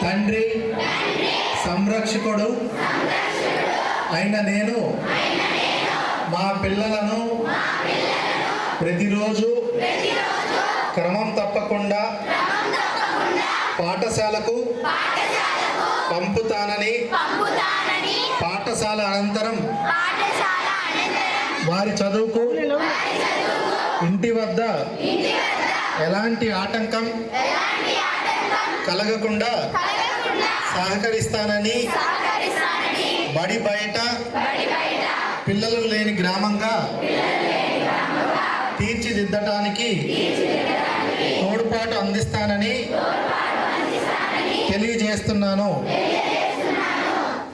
తండ్రి సంరక్షకుడు అయిన నేను మా పిల్లలను ప్రతిరోజు క్రమం తప్పకుండా పాఠశాలకు పంపుతానని పాఠశాల అనంతరం వారి చదువుకు ఇంటి వద్ద ఎలాంటి ఆటంకం కలగకుండా సహకరిస్తానని బడి బయట పిల్లలు లేని గ్రామంగా తీర్చిదిద్దటానికి తోడ్పాటు అందిస్తానని తెలియజేస్తున్నాను.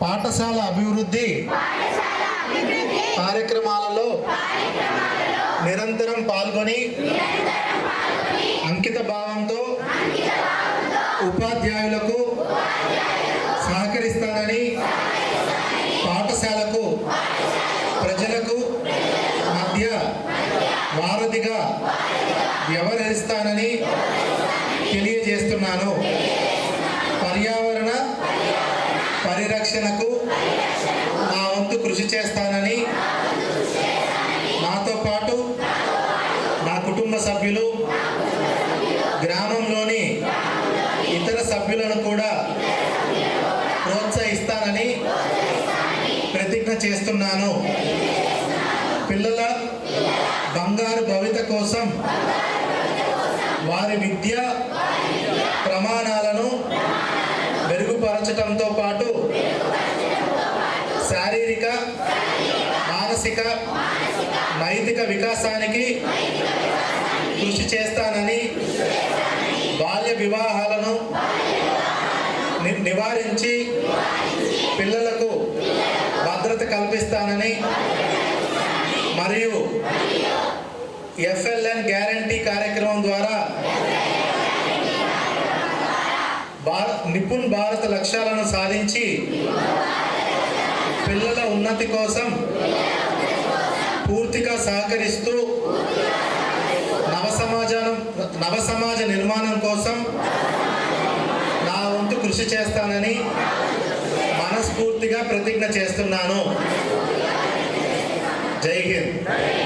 పాఠశాల అభివృద్ధి కార్యక్రమాలలో నిరంతరం పాల్గొని అంకిత భావంతో ఉపాధ్యాయులకు సహకరిస్తానని పాఠశాలకు ప్రజలకు మధ్య వారధిగా వ్యవహరిస్తానని తెలియజేస్తున్నాను. పర్యావరణ పరిరక్షణకు నా వంతు కృషి చేస్తానని నాతో పాటు నా కుటుంబ సభ్యులు గ్రామంలోని ఇతర సభ్యులను కూడా ప్రోత్సహిస్తానని ప్రతిజ్ఞ చేస్తున్నాను. పిల్లల బంగారు భవిత కోసం వారి విద్యా ప్రమాణాలను మెరుగుపరచడంతో పాటు శారీరక మానసిక నైతిక వికాసానికి కృషి చేస్తానని బాల్య వివాహాలను నివారించి పిల్లలకు భద్రత కల్పిస్తానని మరియు FLN గ్యారంటీ కార్యక్రమం ద్వారా నిపుణ్ భారత్ లక్ష్యాలను సాధించి పిల్లల ఉన్నతి కోసం పూర్తిగా సహకరిస్తూ నవసమాజ నిర్మాణం కోసం నా వంతు కృషి చేస్తానని మనస్ఫూర్తిగా ప్రతిజ్ఞ చేస్తున్నాను. జై హింద్.